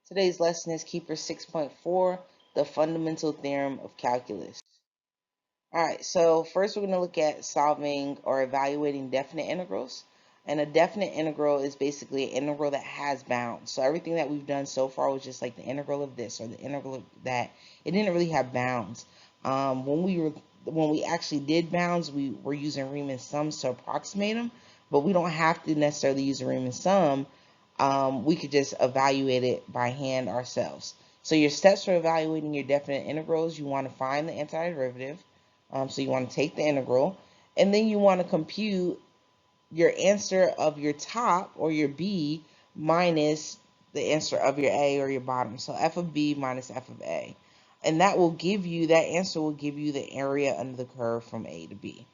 Today's lesson is Keeper 6.4, the fundamental theorem of calculus. All right, so first we're going to look at solving or evaluating definite integrals. And a definite integral is basically an integral that has bounds. So everything that we've done so far was just like the integral of this or the integral of that. It didn't really have bounds. When we actually did bounds, we were using Riemann sums to approximate them, but we don't have to necessarily use a Riemann sum. We could just evaluate it by hand ourselves. So your steps for evaluating your definite integrals: you want to find the antiderivative. So you want to take the integral, and then you want to compute your answer of your top or your b minus the answer of your a or your bottom. So f of b minus f of a. And that answer will give you the area under the curve from a to b.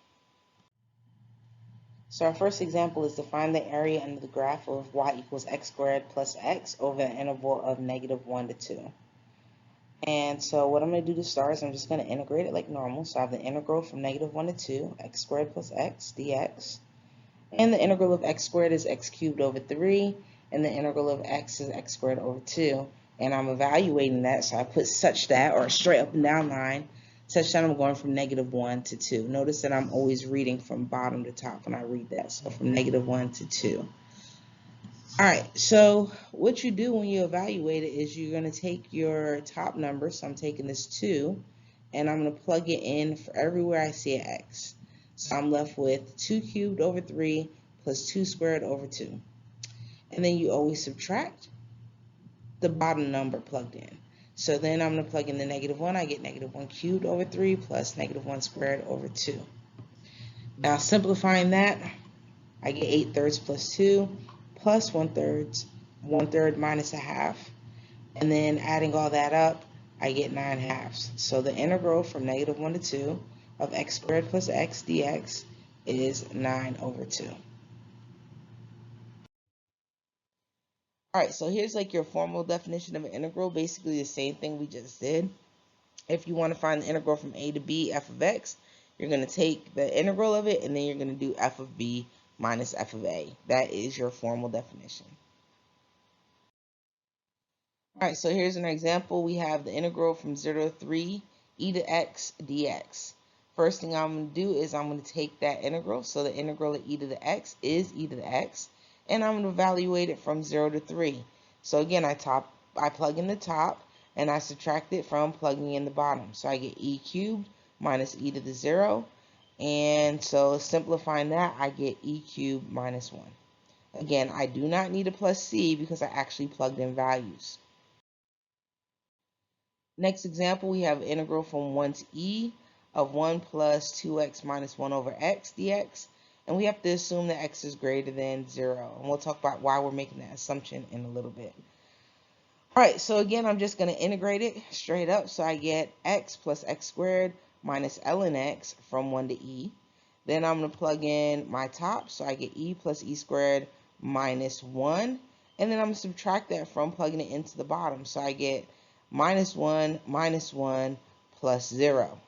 So our first example is to find the area under the graph of y equals x squared plus x over an interval of -1 to 2. And so what I'm going to do to start is I'm just going to integrate it like normal. So I have the integral from -1 to 2, x squared plus x dx. And the integral of x squared is x cubed over 3. And the integral of x is x squared over 2. And I'm evaluating that, so I put such that, or a straight up and down line, such that I'm going from -1 to 2. Notice that I'm always reading from bottom to top when I read that. So from -1 to 2. All right, so what you do when you evaluate it is you're going to take your top number. So I'm taking this 2, and I'm going to plug it in for everywhere I see an x. So I'm left with 2 cubed over 3 plus 2 squared over 2. And then you always subtract the bottom number plugged in. So then I'm going to plug in the -1. I get -1 cubed over 3 plus -1 squared over 2. Now simplifying that, I get 8/3 plus 2 plus 1/3 minus a half. And then adding all that up, I get 9/2. So the integral from -1 to 2 of x squared plus x dx is 9 over 2. All right, so here's like your formal definition of an integral, basically the same thing we just did. If you want to find the integral from a to b, f of x, you're going to take the integral of it, and then you're going to do f of b minus f of a. That is your formal definition. All right, so here's an example. We have the integral from 0 to 3 e to x dx. First thing I'm going to do is I'm going to take that integral. So the integral of e to the x is e to the x, and I'm going to evaluate it from 0 to 3. So again, I plug in the top, and I subtract it from plugging in the bottom. So I get e cubed minus e to the 0, and so simplifying that, I get e cubed minus 1. Again, I do not need a plus c because I actually plugged in values. Next example, we have integral from 1 to e of 1 plus 2x minus 1 over x dx. And we have to assume that x is greater than 0. And we'll talk about why we're making that assumption in a little bit. All right, so again, I'm just going to integrate it straight up. So I get x plus x squared minus ln x from 1 to e. Then I'm going to plug in my top. So I get e plus e squared minus 1. And then I'm going to subtract that from plugging it into the bottom. So I get -1 minus 1 plus 0.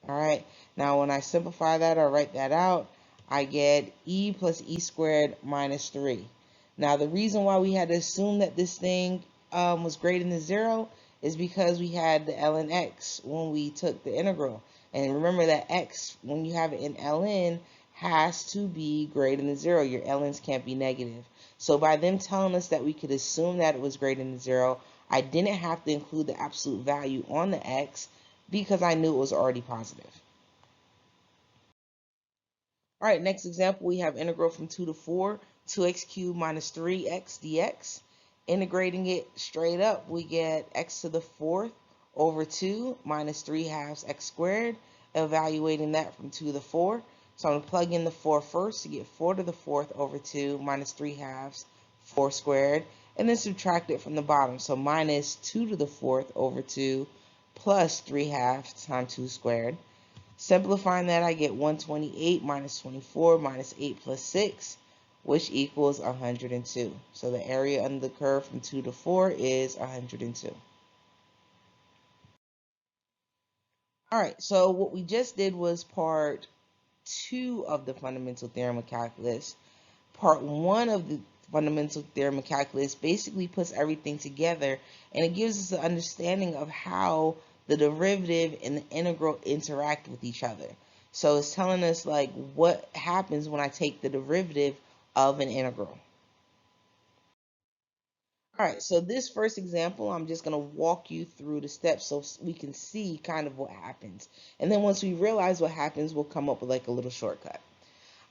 All right, now when I simplify that or write that out, I get e plus e squared minus 3. Now the reason why we had to assume that this thing was greater than 0 is because we had the ln x when we took the integral. And remember that x, when you have it in ln, has to be greater than 0. Your ln's can't be negative. So by them telling us that we could assume that it was greater than 0, I didn't have to include the absolute value on the x because I knew it was already positive. All right, next example, we have integral from 2 to 4, 2x cubed minus 3x dx. Integrating it straight up, we get x to the 4th over 2 minus 3/2 x squared. Evaluating that from 2 to the 4. So I'm going to plug in the 4 first to get 4 to the 4th over 2 minus 3/2 4 squared. And then subtract it from the bottom. So minus 2 to the 4th over 2 plus 3/2 times 2 squared. Simplifying that, I get 128 minus 24 minus 8 plus 6, which equals 102. So the area under the curve from 2 to 4 is 102. All right, so what we just did was part 2 of the fundamental theorem of calculus. Part 1 of fundamental theorem of calculus basically puts everything together, and it gives us an understanding of how the derivative and the integral interact with each other. So it's telling us like what happens when I take the derivative of an integral. All right, so this first example, I'm just going to walk you through the steps so we can see kind of what happens. And then once we realize what happens, we'll come up with like a little shortcut.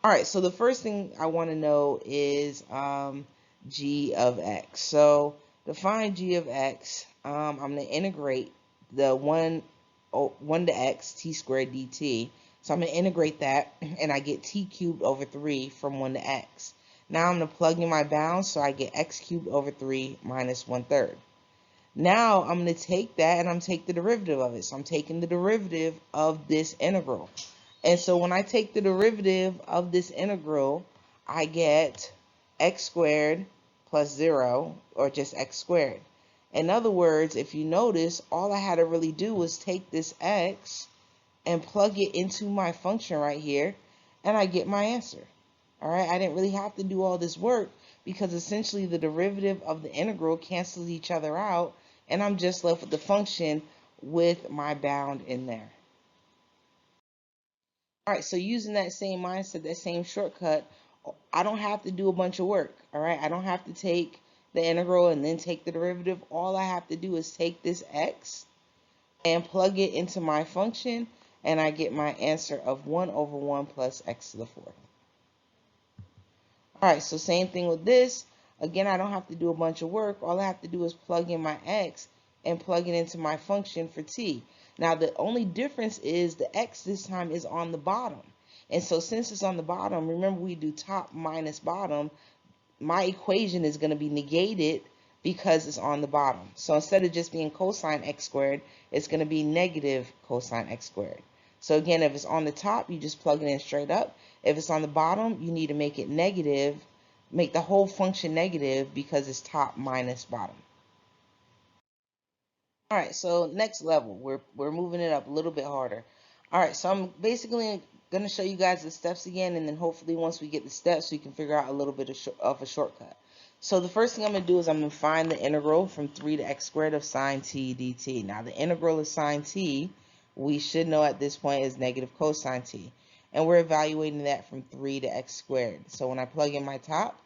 All right, so the first thing I want to know is g of x. So to find g of x, I'm going to integrate the 1 to x t squared dt. So I'm going to integrate that, and I get t cubed over 3 from 1 to x. Now I'm going to plug in my bounds, so I get x cubed over 3 minus 1/3. Now I'm going to take that and I'm take the derivative of it. So I'm taking the derivative of this integral. And so when I take the derivative of this integral, I get x squared plus 0, or just x squared. In other words, if you notice, all I had to really do was take this x and plug it into my function right here, and I get my answer. All right, I didn't really have to do all this work because essentially the derivative of the integral cancels each other out, and I'm just left with the function with my bound in there. All right, so using that same mindset, that same shortcut, I don't have to do a bunch of work. All right, I don't have to take the integral and then take the derivative. All I have to do is take this x and plug it into my function, and I get my answer of 1 over 1 plus x to the 4th. All right, so same thing with this. Again, I don't have to do a bunch of work. All I have to do is plug in my x and plug it into my function for t. Now, the only difference is the x this time is on the bottom. And so since it's on the bottom, remember we do top minus bottom, my equation is going to be negated because it's on the bottom. So instead of just being cosine x squared, it's going to be negative cosine x squared. So again, if it's on the top, you just plug it in straight up. If it's on the bottom, you need to make it negative, make the whole function negative because it's top minus bottom. All right, so next level, we're moving it up a little bit harder. All right, so I'm basically going to show you guys the steps again, and then hopefully once we get the steps, we can figure out a little bit of a shortcut. So the first thing I'm going to do is I'm going to find the integral from 3 to x squared of sine t dt. Now the integral of sine t, we should know at this point, is negative cosine t. And we're evaluating that from 3 to x squared. So when I plug in my top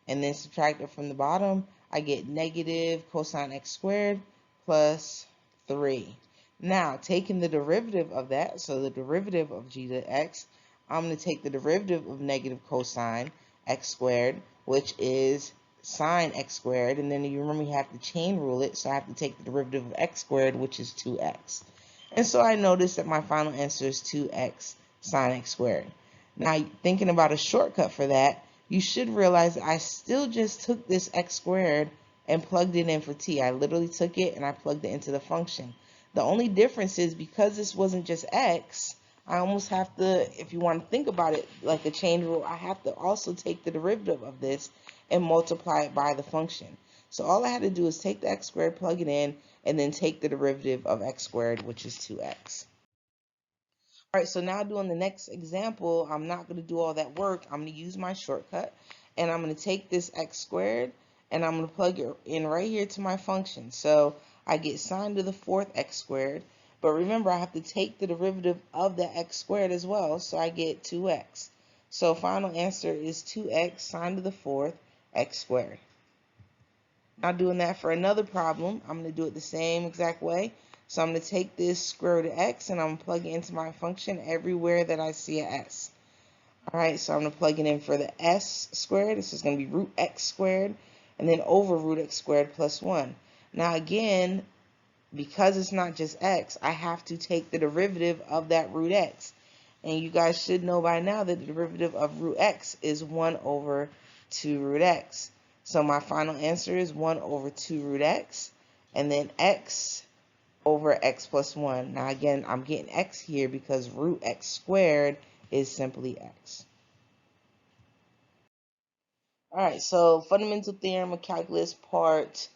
and then subtract it from the bottom, I get negative cosine x squared plus 3. Now, taking the derivative of that, so the derivative of g to x, I'm going to take the derivative of negative cosine x squared, which is sine x squared, and then you remember you have to chain rule it, so I have to take the derivative of x squared, which is 2x. And so I notice that my final answer is 2x sine x squared. Now, thinking about a shortcut for that, you should realize that I still just took this x squared and plugged it in for t. I literally took it and I plugged it into the function. The only difference is because this wasn't just x, I almost have to, if you want to think about it like a chain rule, I have to also take the derivative of this and multiply it by the function. So all I had to do is take the x squared, plug it in, and then take the derivative of x squared, which is 2x. All right, so now doing the next example, I'm not going to do all that work. I'm going to use my shortcut, and I'm going to take this x squared, and I'm going to plug it in right here to my function. So I get sine to the 4th x squared, but remember I have to take the derivative of that x squared as well, so I get 2x. So final answer is 2x sine to the 4th x squared. Now doing that for another problem, I'm going to do it the same exact way. So I'm going to take this square root of x and I'm going to plug it into my function everywhere that I see a s. All right, so I'm going to plug it in for the s squared. This is going to be root x squared, and then over root x squared plus 1. Now again, because it's not just x, I have to take the derivative of that root x. And you guys should know by now that the derivative of root x is 1 over 2 root x. So my final answer is 1 over 2 root x, and then x over x plus 1. Now again, I'm getting x here because root x squared is simply x. All right, so fundamental theorem of calculus part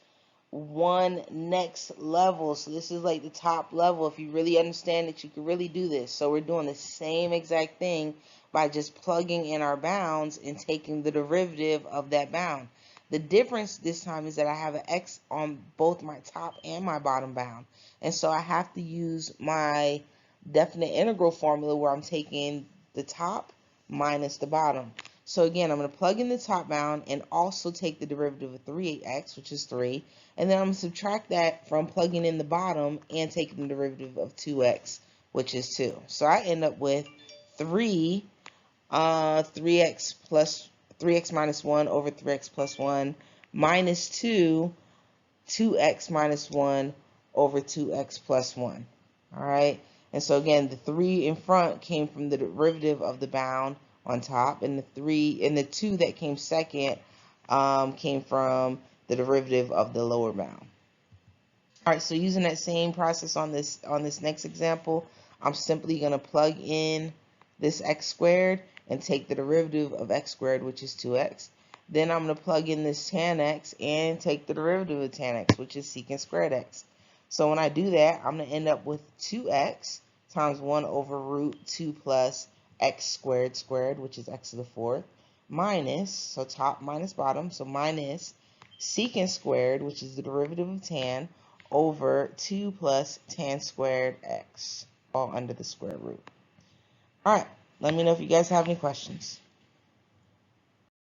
1 next level. So this is like the top level. If you really understand it, you can really do this. So we're doing the same exact thing, by just plugging in our bounds and taking the derivative of that bound. The difference this time is that I have an x on both my top and my bottom bound. And so I have to use my definite integral formula where I'm taking the top minus the bottom. So again, I'm going to plug in the top bound and also take the derivative of 3x, which is 3. And then I'm going to subtract that from plugging in the bottom and taking the derivative of 2x, which is 2. So I end up with 3x minus 1 over 3x plus 1 minus 2x minus 1 over 2x plus 1. All right. And so again, the 3 in front came from the derivative of the bound on top, and the 2 that came second came from the derivative of the lower bound. All right, so using that same process on this next example, I'm simply going to plug in this x squared and take the derivative of x squared, which is 2x. Then I'm going to plug in this tan x and take the derivative of tan x, which is secant squared x. So when I do that, I'm going to end up with 2x times 1 over root 2 plus x squared squared, which is x to the 4th, minus, so top minus bottom, so minus secant squared, which is the derivative of tan, over 2 plus tan squared x, all under the square root. All right, let me know if you guys have any questions.